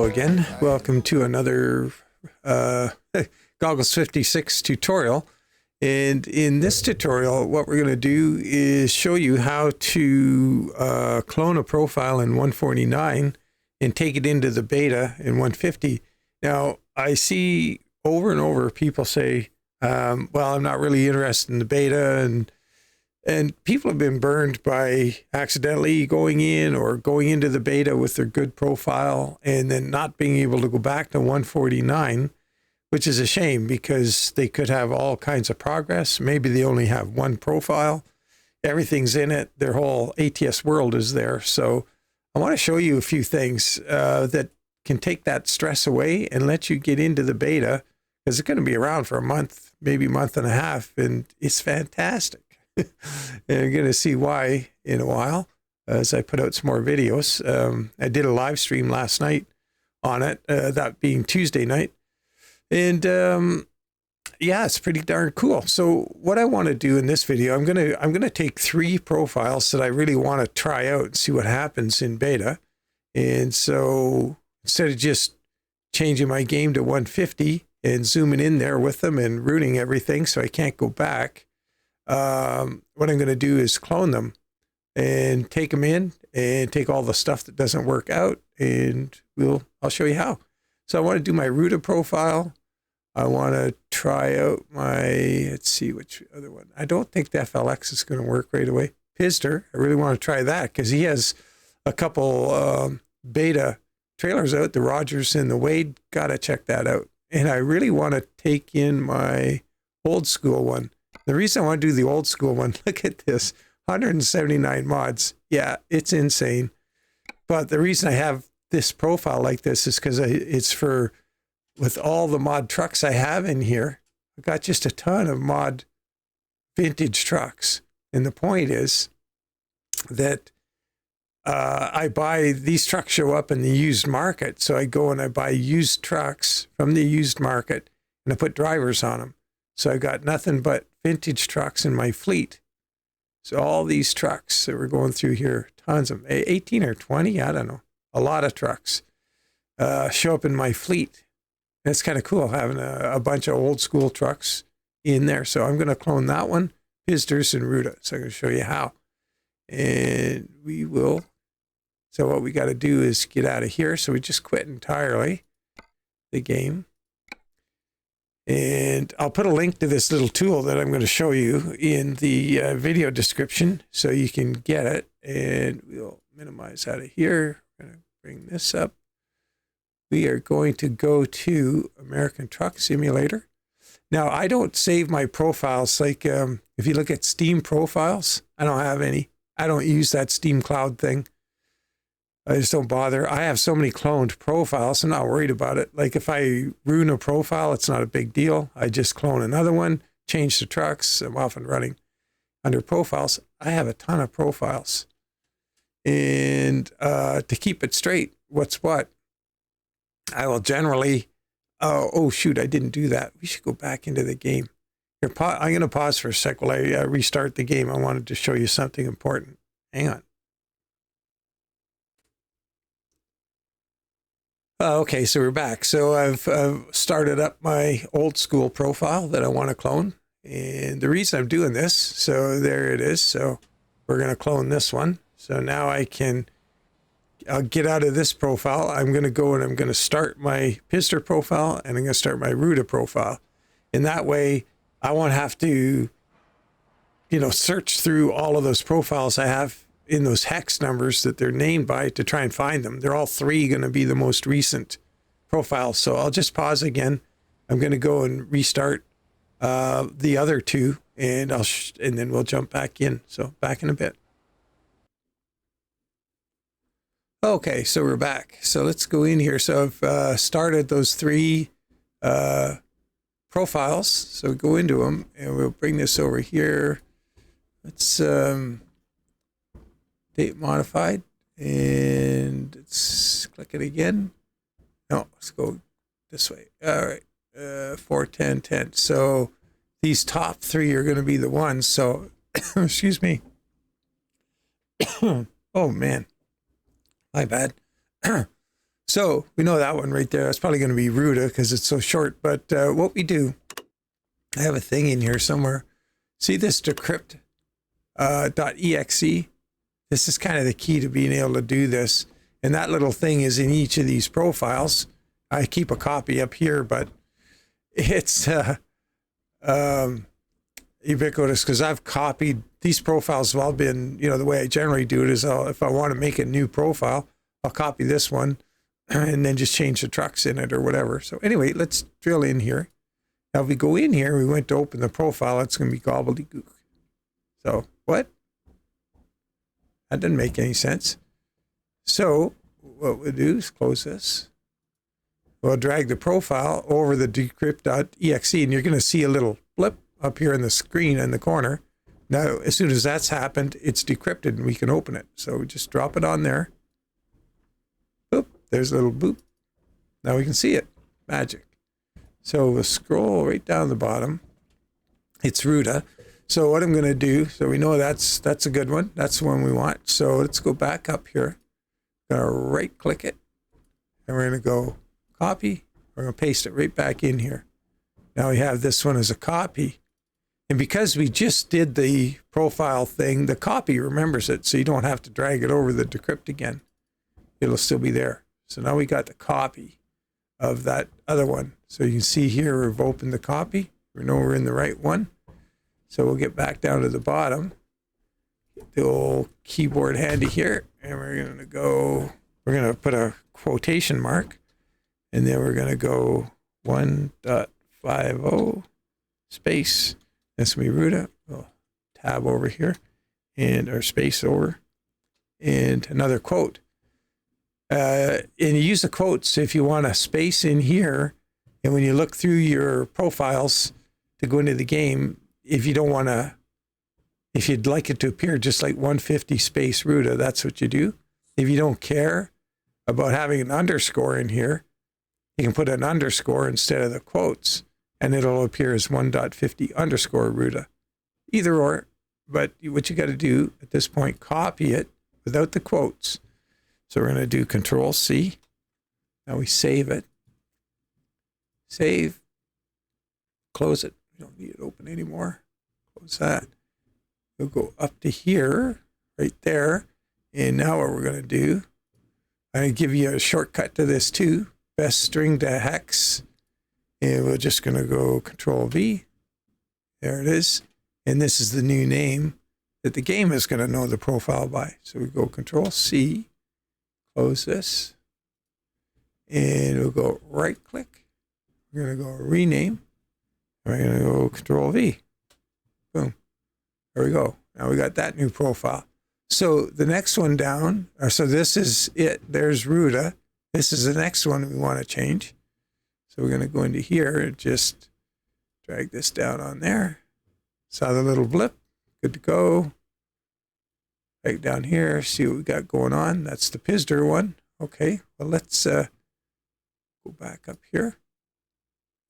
again. Welcome to another Goggles 56 tutorial. And in this tutorial, what we're going to do is show you how to clone a profile in 149 and take it into the beta in 150. Now, I see over and over people say, well, I'm not really interested in the beta, and people have been burned by accidentally going in or going into the beta with their good profile and then not being able to go back to 149, which is a shame because they could have all kinds of progress. Maybe they only have one profile. Everything's in it. Their whole ATS world is there. So I want to show you a few things that can take that stress away and let you get into the beta, because it's going to be around for a month, maybe a month and a half, and it's fantastic. And you're going to see why in a while as I put out some more videos. I did a live stream last night on it, that being Tuesday night. And yeah, it's pretty darn cool. So what I want to do in this video, I'm going to take 3 profiles that I really want to try out and see what happens in beta. And so instead of just changing my game to 150 and zooming in there with them and rooting everything so I can't go back, what I'm going to do is clone them and take them in and take all the stuff that doesn't work out, and I'll show you how. So I want to do my Ruda profile. I want to try out let's see which other one. I don't think the FLX is going to work right away. Piser, I really want to try that because he has a couple beta trailers out, the Rogers and the Wade. Got to check that out. And I really want to take in my old school one. The reason I want to do the old school one, look at this, 179 mods. Yeah, it's insane. But the reason I have this profile like this is because it's for, with all the mod trucks I have in here, I've got just a ton of mod vintage trucks. And the point is that I buy, these trucks show up in the used market. So I go and I buy used trucks from the used market and I put drivers on them. So I've got nothing but vintage trucks in my fleet. So all these trucks that we're going through here, tons of them, 18 or 20, I don't know, a lot of trucks show up in my fleet. And it's kind of cool having a bunch of old school trucks in there. So I'm going to clone that one, Piser and Ruda. So I'm going to show you how. And we will. So what we got to do is get out of here. So we just quit entirely the game. And I'll put a link to this little tool that I'm going to show you in the video description so you can get it. And we'll minimize out of here. I'm going to bring this up. We are going to go to American Truck Simulator. Now, I don't save my profiles. Like if you look at Steam profiles, I don't have any. I don't use that Steam Cloud thing. I just don't bother. I have so many cloned profiles. I'm not worried about it. Like if I ruin a profile, it's not a big deal. I just clone another one, change the trucks. I'm off and running. Under profiles, I have a ton of profiles. And to keep it straight, what's what? I will generally, oh shoot, I didn't do that. We should go back into the game. Here, I'm going to pause for a sec while I restart the game. I wanted to show you something important. Hang on. Okay, so we're back. So I've started up my old school profile that I want to clone. And the reason I'm doing this, so there it is. So we're going to clone this one. So now I'll get out of this profile. I'm going to go and I'm going to start my Piser profile and I'm going to start my Ruda profile. And that way I won't have to, search through all of those profiles I have in those hex numbers that they're named by to try and find them. They're all 3 going to be the most recent profiles. So I'll just pause again. I'm going to go and restart the other 2 and and then we'll jump back in. So back in a bit. Okay, so we're back. So let's go in here. So I've started those 3 profiles. So go into them and we'll bring this over here. Let's date modified and let's click it again. No, let's go this way. All right, 4, 10, 10. So these top 3 are going to be the ones. So excuse me. Oh man, my bad. So we know that one right there. That's probably going to be Ruda because it's so short. But what we do, I have a thing in here somewhere. See this decrypt .exe? This is kind of the key to being able to do this. And that little thing is in each of these profiles. I keep a copy up here, but it's ubiquitous because I've copied these profiles. Have all been, the way I generally do it is if I want to make a new profile, I'll copy this one and then just change the trucks in it or whatever. So anyway, let's drill in here. Now, if we go in here, we went to open the profile, it's going to be gobbledygook. So what? That didn't make any sense. So what we'll do is close this. We'll drag the profile over the decrypt.exe, and you're going to see a little blip up here in the screen in the corner. Now, as soon as that's happened, it's decrypted and we can open it. So we just drop it on there. Boop, there's a little boop. Now we can see it. Magic. So we'll scroll right down the bottom. It's Ruda. So what I'm going to do, so we know that's a good one. That's the one we want. So let's go back up here. Going to right click it. And we're going to go copy. We're going to paste it right back in here. Now we have this one as a copy. And because we just did the profile thing, the copy remembers it. So you don't have to drag it over the decrypt again. It'll still be there. So now we got the copy of that other one. So you can see here we've opened the copy. We know we're in the right one. So we'll get back down to the bottom. Get the old keyboard handy here. And we're going to put a quotation mark. And then we're going to go 1.50 space. This will be Ruda. We'll tab over here and our space over. And another quote. And you use the quotes if you want a space in here. And when you look through your profiles to go into the game, if you don't want to, if you'd like it to appear just like 150 space Ruda, that's what you do. If you don't care about having an underscore in here, you can put an underscore instead of the quotes, and it'll appear as 1.50 underscore Ruda. Either or, but what you got to do at this point, copy it without the quotes. So we're going to do Control C. Now we save it. Save. Close it. We don't need it open anymore. Close that. We'll go up to here, right there. And now what we're going to do, I'm going to give you a shortcut to this too. Best string to hex. And we're just going to go Control V. There it is. And this is the new name that the game is going to know the profile by. So we go Control C. Close this. And we'll go right click. We're going to go rename. We're going to go Control V. Boom. There we go. Now we got that new profile. So the next one down, so this is it. There's Ruda. This is the next one we want to change. So we're going to go into here and just drag this down on there. Saw the little blip. Good to go. Right down here, see what we got going on. That's the Piser one. Okay, well, let's go back up here.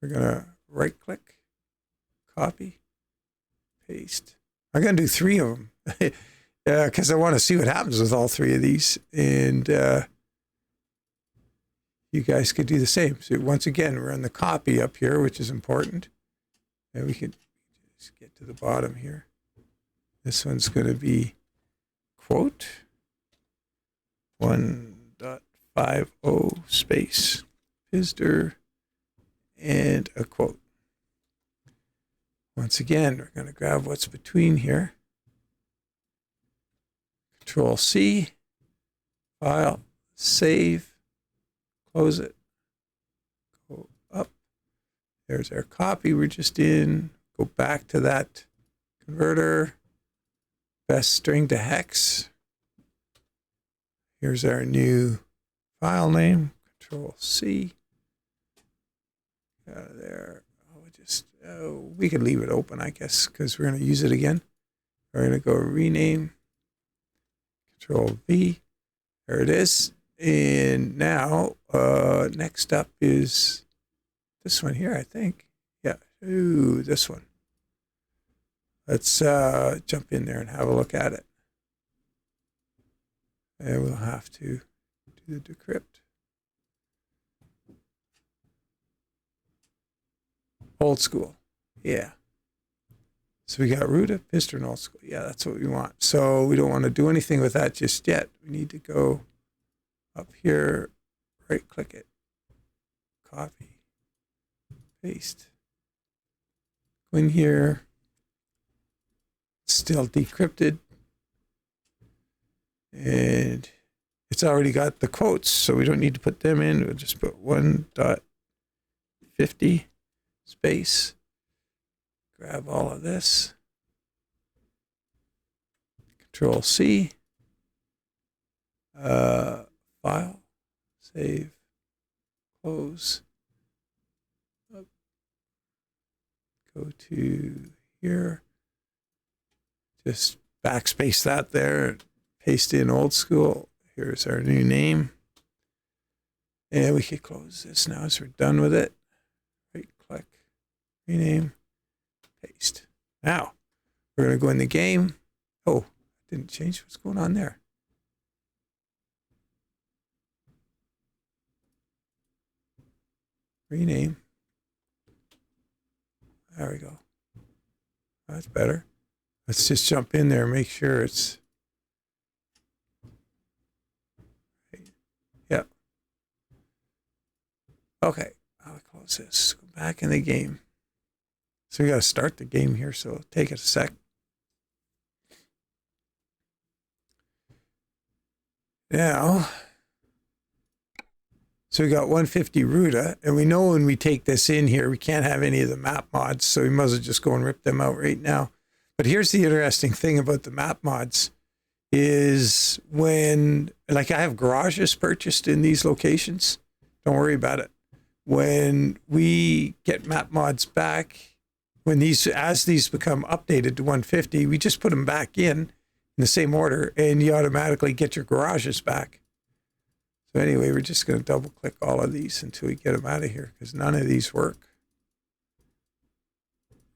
We're going to right click, copy, paste. I'm going to do 3 of them because I want to see what happens with all 3 of these. And you guys could do the same. So once again, we're on the copy up here, which is important. And we could just get to the bottom here. This one's going to be quote 1.50 space Piser and a quote. Once again, we're going to grab what's between here. Control C, file, save, close it, go up. There's our copy we're just in. Go back to that converter. Best string to hex. Here's our new file name. Control C. Out of there. We could leave it open, I guess, because we're going to use it again. We're going to go rename. Control V. There it is. And now, next up is this one here, I think. Yeah. Ooh, this one. Let's jump in there and have a look at it. And we'll have to do the decrypt. Old school. Yeah. So we got Ruda, Pister, and old school. Yeah, that's what we want. So we don't want to do anything with that just yet. We need to go up here, right click it, copy, paste. Go in here, still decrypted. And it's already got the quotes, so we don't need to put them in. We'll just put 1.50 space. Grab all of this. Control C. File. Save. Close. Up. Go to here. Just backspace that there. Paste in old school. Here's our new name. And we can close this now as we're done with it. Right click, rename, paste. Now, we're going to go in the game. Oh, didn't change what's going on there. Rename. There we go. That's better. Let's just jump in there and make sure it's... Yep. Okay, I'll close this. Go back in the game. So we got to start the game here, so it'll take it a sec. Now, so we got 150 Ruda, and we know when we take this in here, we can't have any of the map mods, so we might as well just go and rip them out right now. But here's the interesting thing about the map mods. Is when, like, I have garages purchased in these locations. Don't worry about it. When we get map mods back, when these, as these become updated to 150, we just put them back in the same order, and you automatically get your garages back. So anyway, we're just going to double click all of these until we get them out of here, because none of these work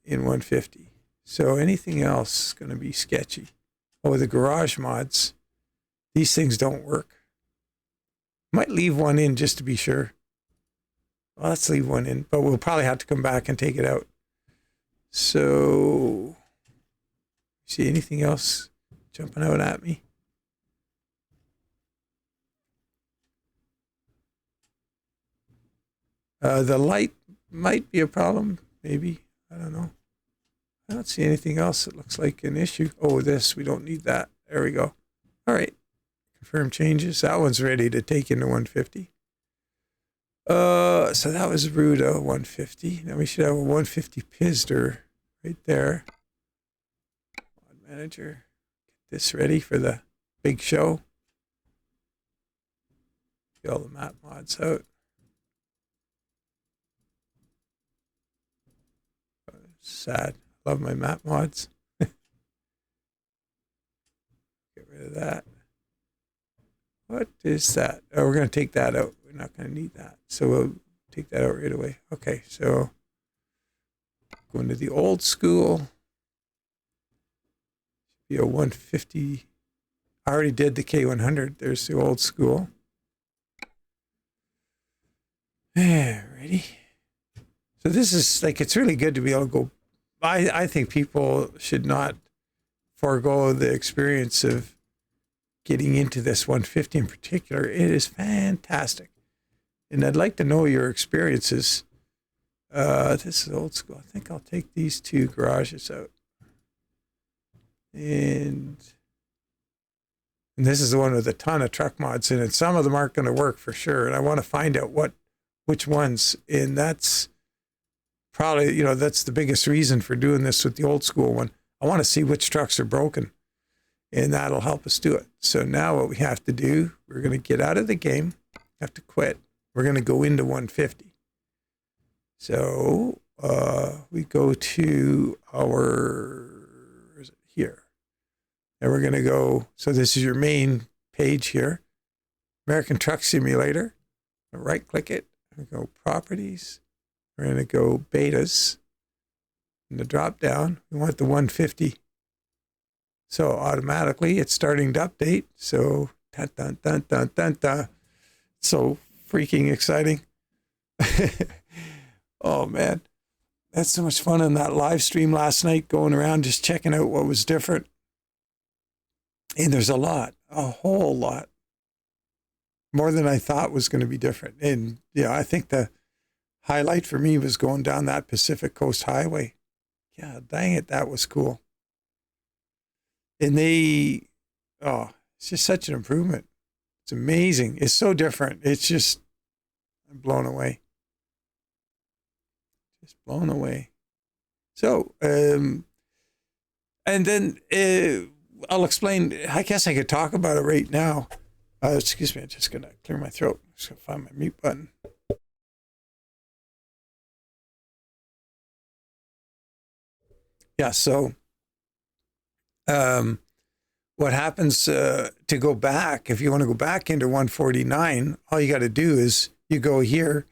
in 150. So anything else is going to be sketchy. Oh, the garage mods, these things don't work. Might leave one in just to be sure. Well, let's leave one in, but we'll probably have to come back and take it out. So, see anything else jumping out at me? The light might be a problem, maybe. I don't know. I don't see anything else that looks like an issue. Oh, this, we don't need that. There we go. All right. Confirm changes. That one's ready to take into 150. So that was Ruda 150. Now we should have a 150 Piser right there. Mod manager. Get this ready for the big show. Get all the map mods out. Sad. Love my map mods. Get rid of that. What is that? Oh, we're going to take that out. We're not going to need that. So we'll take that out right away. Okay, so going to the old school. Be a 150. I already did the K100. There's the old school. Ready? So this is like, it's really good to be able to go. I think people should not forego the experience of getting into this 150 in particular. It is fantastic. And I'd like to know your experiences. This is old school. I think I'll take these two garages out. And this is the one with a ton of truck mods in it. Some of them aren't going to work for sure. And I want to find out which ones. And that's probably, you know, that's the biggest reason for doing this with the old school one. I want to see which trucks are broken, and that'll help us do it. So now what we have to do, we're going to get out of the game, have to quit. We're going to go into 150. So we go to our, where is it? Here. And we're going to go, so this is your main page here, American Truck Simulator. Right click it, and go properties. We're going to go betas. In the drop down, we want the 150. So automatically it's starting to update. So dun, dun, dun, dun, dun, dun. So freaking exciting. Oh man. had so much fun on that live stream last night, going around just checking out what was different. And there's a whole lot, more than I thought was going to be different. And yeah, I think the highlight for me was going down that Pacific Coast Highway. Yeah, dang it, that was cool. And it's just such an improvement. It's amazing. It's so different. It's just, I'm blown away. Just blown away. So, and then I'll explain. I guess I could talk about it right now. Excuse me, I'm just going to clear my throat. Just going to find my mute button. Yeah, so what happens to go back, if you want to go back into 149, all you got to do is you go here,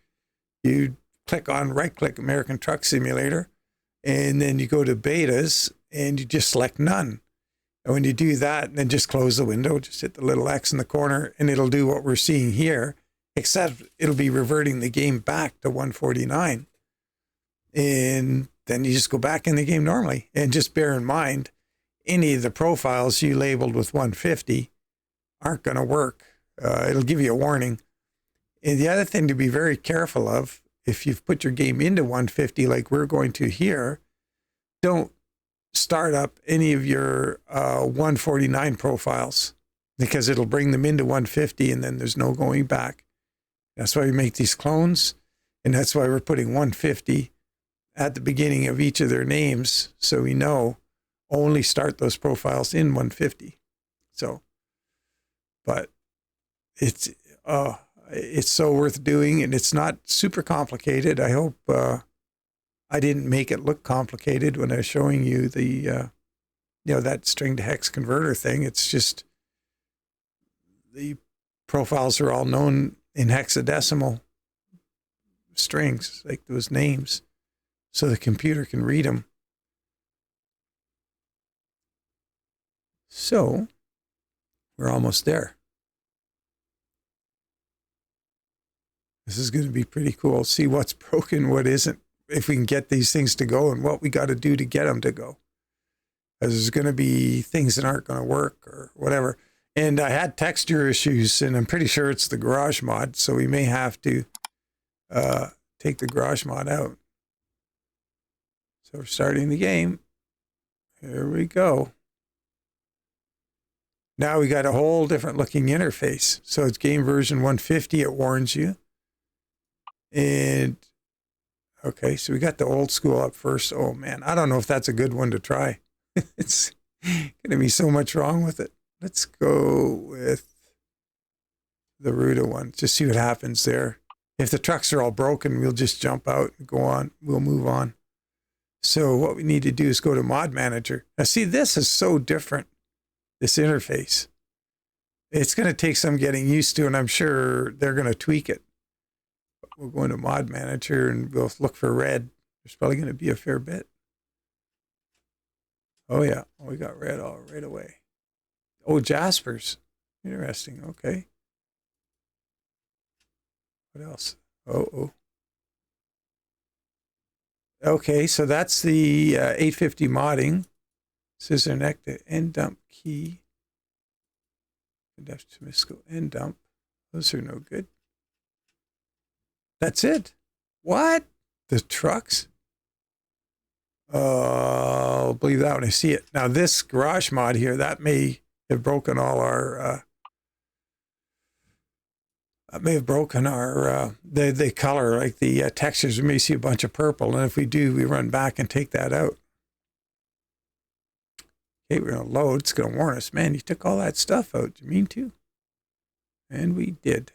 you click on right-click American Truck Simulator, and then you go to betas, and you just select none. And when you do that, then just close the window, just hit the little X in the corner, and it'll do what we're seeing here, except it'll be reverting the game back to 149. And then you just go back in the game normally. And just bear in mind, any of the profiles you labeled with 150 aren't going to work. It'll give you a warning. And the other thing to be very careful of, if you've put your game into 150 like we're going to here, don't start up any of your 149 profiles, because it'll bring them into 150 and then there's no going back. That's why we make these clones, and that's why we're putting 150 at the beginning of each of their names, so we know only start those profiles in 150. So, but it's so worth doing, and it's not super complicated. I hope I didn't make it look complicated when I was showing you the that string to hex converter thing. It's just the profiles are all known in hexadecimal strings, like those names, so the computer can read them. So we're almost there. This is going to be pretty cool. See what's broken, what isn't, if we can get these things to go, and what we got to do to get them to go. Because there's going to be things that aren't going to work or whatever. And I had texture issues, and I'm pretty sure it's the garage mod, so we may have to take the garage mod out. So we're starting the game. Here we go. Now we got a whole different looking interface. So it's game version 150, it warns you. And okay, so we got the old school up first. Oh man, I don't know if that's a good one to try. It's going to be so much wrong with it. Let's go with the Ruda one. Just see what happens there. If the trucks are all broken, we'll just jump out and go on. We'll move on. So what we need to do is go to Mod Manager. Now see, this is so different, this interface. It's going to take some getting used to, and I'm sure they're going to tweak it. But we'll go into Mod Manager and we'll look for red. There's probably going to be a fair bit. Oh yeah, we got red all right away. Oh, Jaspers. Interesting. Okay. What else? Oh. Okay, so that's the 850 modding. Scissor neck to end dump key. End dump. Those are no good. That's it. What? The trucks? I'll believe that when I see it. Now this garage mod here, that may have broken all our the color, like the textures. We may see a bunch of purple, and if we do, we run back and take that out. Okay, we're gonna load. It's gonna warn us, man, you took all that stuff out. Do you mean to? And we did.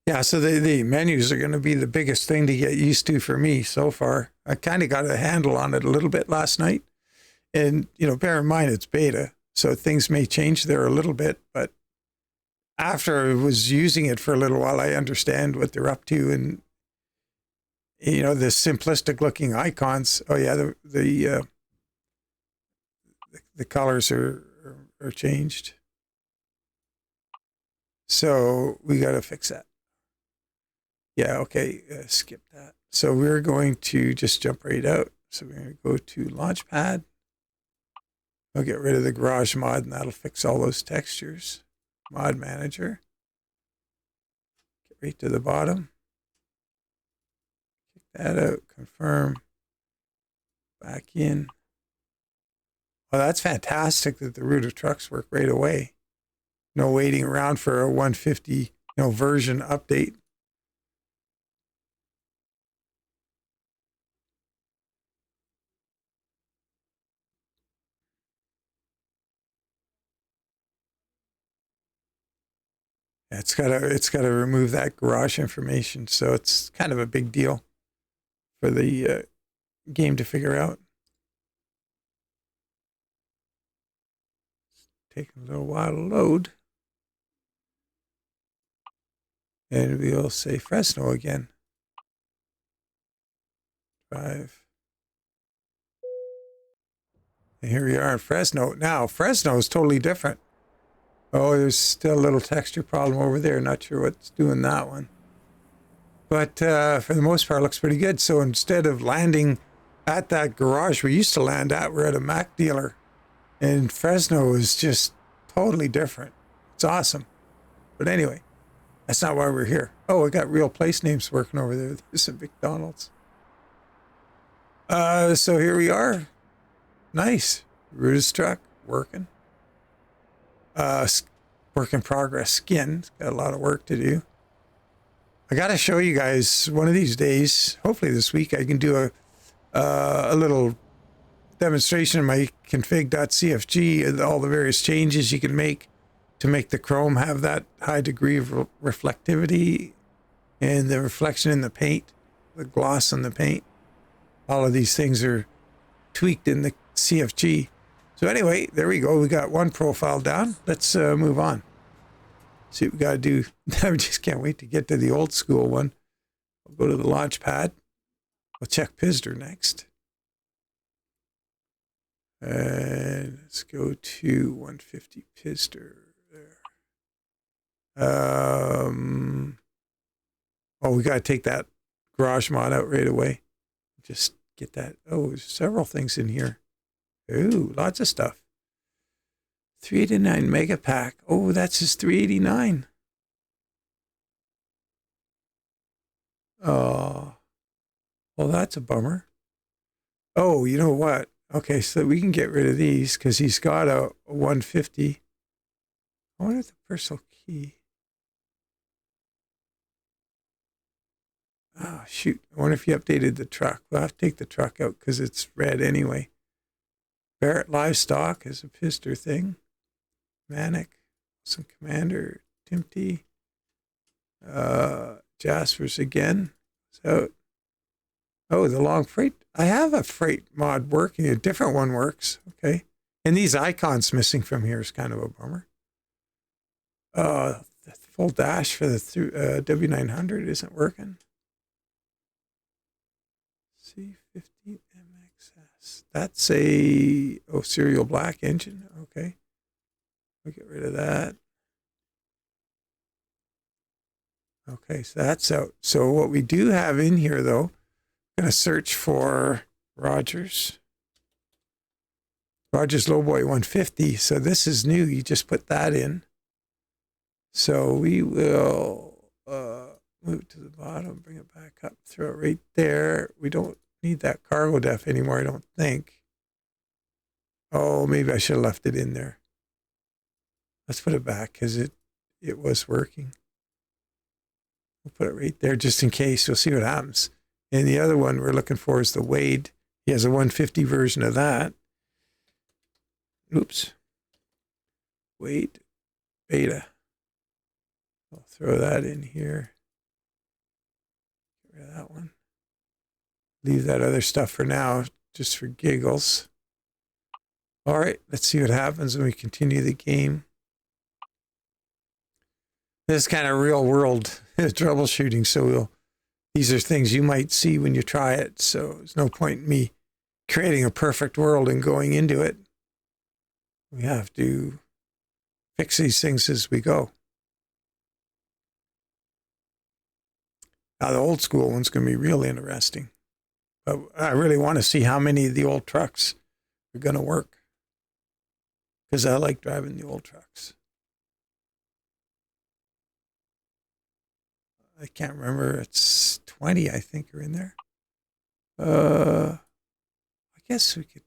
Yeah, so the menus are going to be the biggest thing to get used to for me so far. I kind of got a handle on it a little bit last night. And, bear in mind it's beta, so things may change there a little bit. But after I was using it for a little while, I understand what they're up to. And, the simplistic looking icons. Oh, yeah, the colors are changed. So we got to fix that. Yeah, okay, skip that. So we're going to just jump right out. So we're going to go to Launchpad. I'll get rid of the garage mod, and that'll fix all those textures. Mod Manager. Get right to the bottom. Kick that out. Confirm. Back in. Oh, that's fantastic that the Ruda trucks work right away. No waiting around for a 150 version update. It's gotta remove that garage information, so it's kind of a big deal for the game to figure out. Taking a little while to load, and we'll say Fresno again. Drive. And here we are in Fresno. Now Fresno is totally different. Oh, there's still a little texture problem over there. Not sure what's doing that one. But for the most part, it looks pretty good. So instead of landing at that garage we used to land at, we're at a Mac dealer. And Fresno is just totally different. It's awesome. But anyway, that's not why we're here. Oh, we got real place names working over there. There's some McDonald's. So here we are. Nice. Ruda's truck working. Work in progress skin. Got a lot of work to do. I got to show you guys one of these days. Hopefully this week I can do a little demonstration of my config.cfg and all the various changes you can make to make the chrome have that high degree of reflectivity and the reflection in the paint, the gloss on the paint. All of these things are tweaked in the CFG. So anyway, there we go. We got one profile down. Let's move on. See what we got to do. I just can't wait to get to the old school one. We'll go to the launch pad. We'll check Piser next. And let's go to 150 Piser there. Oh, we got to take that garage mod out right away. Just get that. Oh, there's several things in here. Ooh, lots of stuff. 389 mega pack. Oh, that's just 389. Oh, well, that's a bummer. Oh, you know what? Okay, so we can get rid of these because he's got a 150. I wonder if the personal key. Oh, shoot. I wonder if he updated the truck. We'll have to take the truck out because it's red anyway. Barrett Livestock is a Pister thing. Manic, some Commander, Timty. Jaspers again. So, oh, the long freight. I have a freight mod working. A different one works. Okay. And these icons missing from here is kind of a bummer. The full dash for the W900 isn't working. C15MXS. That's a serial black engine. Okay. We'll get rid of that. Okay, so that's out. So what we do have in here, though, I'm going to search for Rogers. Rogers Lowboy 150. So this is new. You just put that in. So we will move to the bottom, bring it back up, throw it right there. We don't need that cargo def anymore, I don't think. Oh, maybe I should have left it in there. Let's put it back because it was working. We'll put it right there just in case. We'll see what happens. And the other one we're looking for is the Wade. He has a 150 version of that. Oops. Wade beta. I'll throw that in here. Get rid of that one. Leave that other stuff for now, just for giggles. All right, let's see what happens when we continue the game. This is kind of real world troubleshooting, so these are things you might see when you try it. So there's no point in me creating a perfect world and going into it. We have to fix these things as we go. Now, the old school one's going to be real interesting. But I really want to see how many of the old trucks are going to work, because I like driving the old trucks. I can't remember. It's 20, I think, are in there. I guess we could,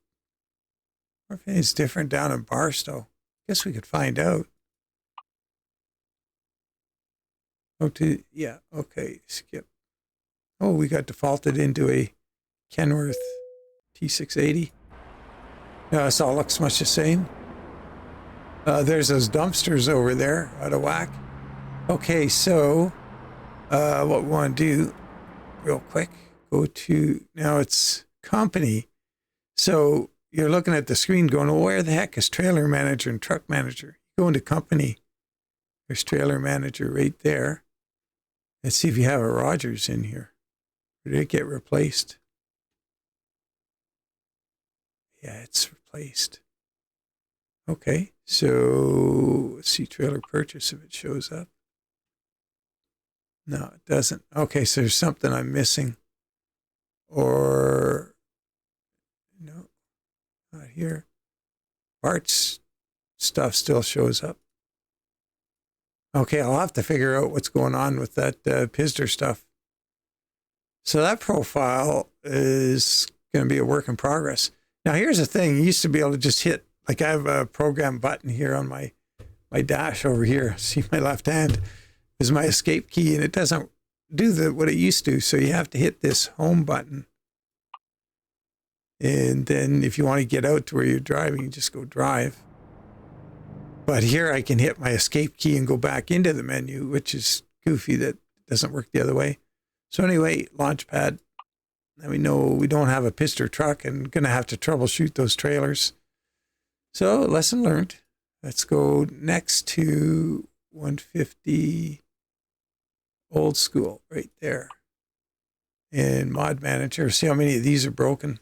or if it's different down in Barstow. I guess we could find out. Yeah, okay, skip. Oh, we got defaulted into a Kenworth T680. This all looks much the same. There's those dumpsters over there out of whack. Okay, so what we want to do real quick, go to, now it's company. So you're looking at the screen going, well, where the heck is trailer manager and truck manager? You go into company. There's trailer manager right there. Let's see if you have a Rogers in here. Or did it get replaced? Yeah, it's replaced. Okay, so let's see trailer purchase if it shows up. No, it doesn't. Okay, so there's something I'm missing. Or, no, not here. Parts stuff still shows up. Okay, I'll have to figure out what's going on with that Piser stuff. So that profile is going to be a work in progress. Now, here's the thing. You used to be able to just hit, like I have a program button here on my dash over here. See, my left hand is my escape key, and it doesn't do what it used to. So you have to hit this home button. And then if you want to get out to where you're driving, you just go drive. But here I can hit my escape key and go back into the menu, which is goofy. That doesn't work the other way. So anyway, Launchpad. Now we know we don't have a Piser truck and going to have to troubleshoot those trailers. So lesson learned. Let's go next to 150 old school right there. In Mod Manager, see how many of these are broken.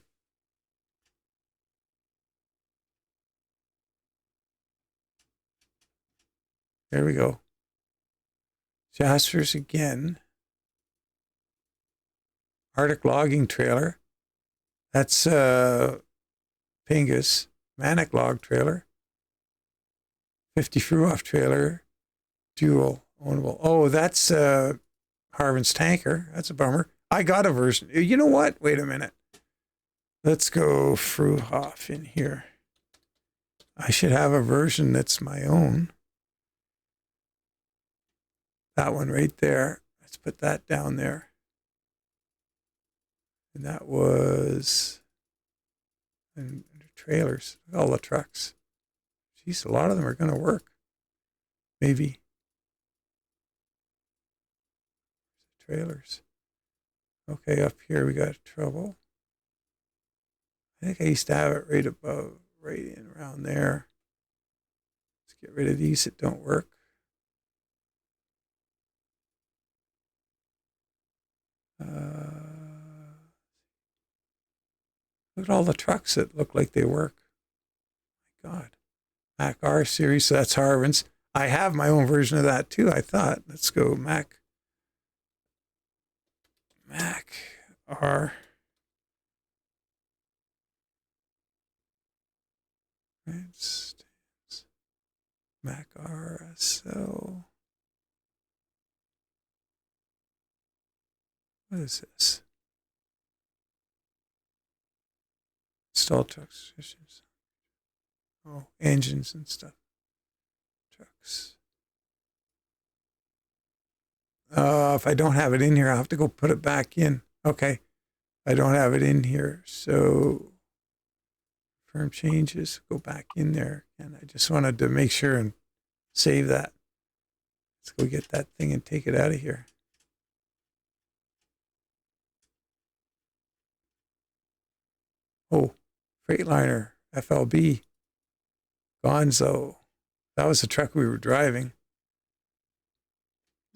There we go. Jaspers again. Arctic logging trailer. That's Pingus. Manic log trailer. 50 Fruoff trailer. Dual ownable. Oh, that's Harvin's tanker. That's a bummer. I got a version. You know what? Wait a minute. Let's go Fruoff in here. I should have a version that's my own. That one right there. Let's put that down there. And that was under trailers. All the trucks. Jeez, a lot of them are going to work. Maybe. Trailers. Okay, up here we got trouble. I think I used to have it right above, right in around there. Let's get rid of these that don't work. Look at all the trucks that look like they work. My God. Mac R series, so that's Harvin's. I have my own version of that too, I thought. Let's go Mac R. Mac R SL. What is this? Install trucks. Oh, engines and stuff. Trucks. If I don't have it in here, I'll have to go put it back in. Okay. I don't have it in here. So firm changes, go back in there. And I just wanted to make sure and save that. Let's go get that thing and take it out of here. Oh, Freightliner, FLB, Gonzo. That was the truck we were driving.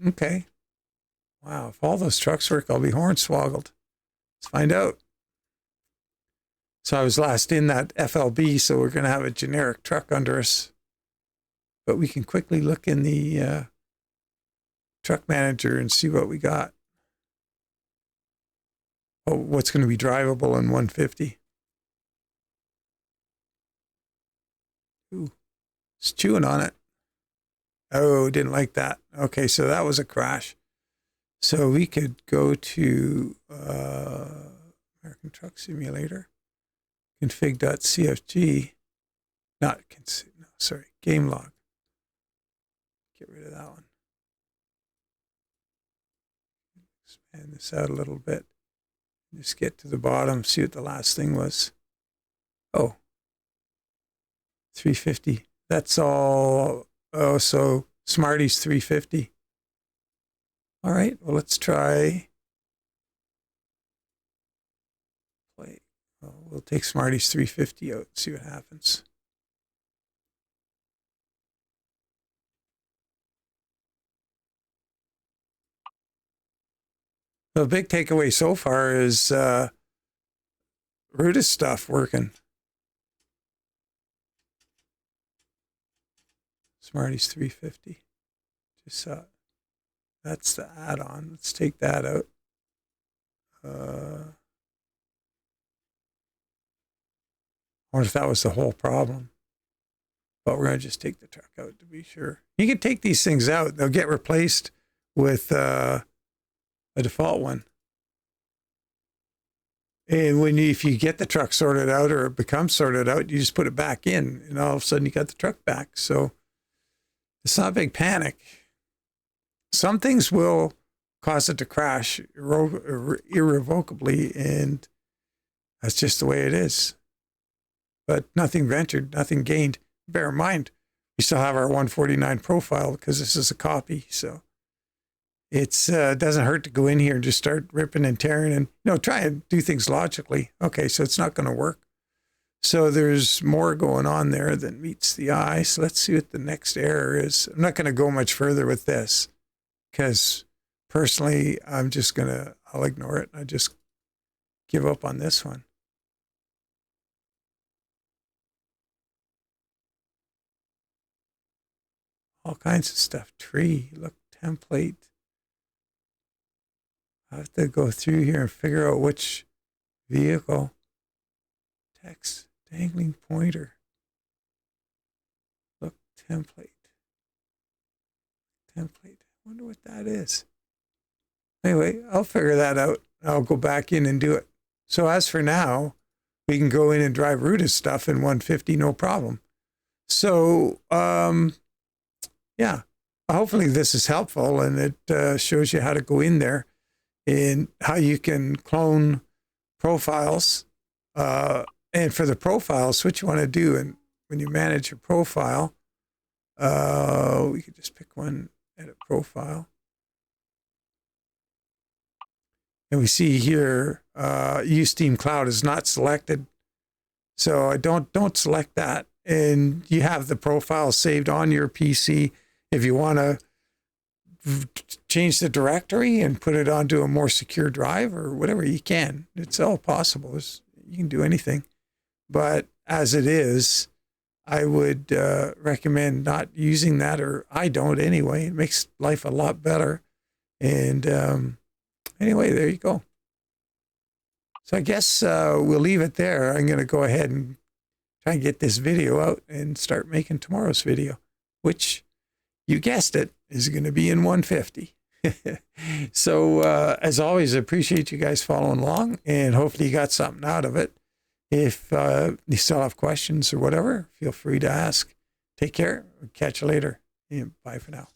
Okay. Wow, if all those trucks work, I'll be hornswoggled. Let's find out. So I was last in that FLB, so we're going to have a generic truck under us. But we can quickly look in the truck manager and see what we got. what's going to be drivable in 150. Ooh, it's chewing on it. Oh, didn't like that. Okay, so that was a crash. So we could go to American Truck Simulator, config.cfg, game log. Get rid of that one. Expand this out a little bit. Just get to the bottom, see what the last thing was. Oh, 350. That's all. Oh, so Smarties 350. All right, well, let's try play. Oh, we'll take Smarties 350 out and see what happens. The big takeaway so far is Ruda stuff working. Smarties 350. Just that's the add-on. Let's take that out. I wonder if that was the whole problem. But we're going to just take the truck out to be sure. You can take these things out. They'll get replaced with a default one. And if you get the truck sorted out or it becomes sorted out, you just put it back in, and all of a sudden you got the truck back. So it's not a big panic. Some things will cause it to crash irrevocably, and that's just the way it is. But nothing ventured, nothing gained. Bear in mind, we still have our 149 profile because this is a copy. So it doesn't hurt to go in here and just start ripping and tearing and try and do things logically. Okay, so it's not going to work. So there's more going on there than meets the eye. So let's see what the next error is. I'm not going to go much further with this because personally, I'll ignore it. I just give up on this one. All kinds of stuff. Tree, look, template. I have to go through here and figure out which vehicle. Text, dangling pointer. Look, template. Template. I wonder what that is. Anyway, I'll figure that out. I'll go back in and do it. So as for now, we can go in and drive Ruda's stuff in 150, no problem. So, yeah, hopefully this is helpful, and it shows you how to go in there and how you can clone profiles. And for the profiles, what you want to do, and when you manage your profile, we could just pick one, edit profile. And we see here, use Steam Cloud is not selected. So I don't select that. And you have the profile saved on your PC. If you want to change the directory and put it onto a more secure drive or whatever, you can. It's all possible. You can do anything. But as it is, I would recommend not using that, or I don't anyway. It makes life a lot better. And anyway, there you go. So I guess we'll leave it there. I'm going to go ahead and try and get this video out and start making tomorrow's video, which, you guessed it, is going to be in 150. So as always, I appreciate you guys following along, and hopefully you got something out of it. If you still have questions or whatever, feel free to ask. Take care. Catch you later. And bye for now.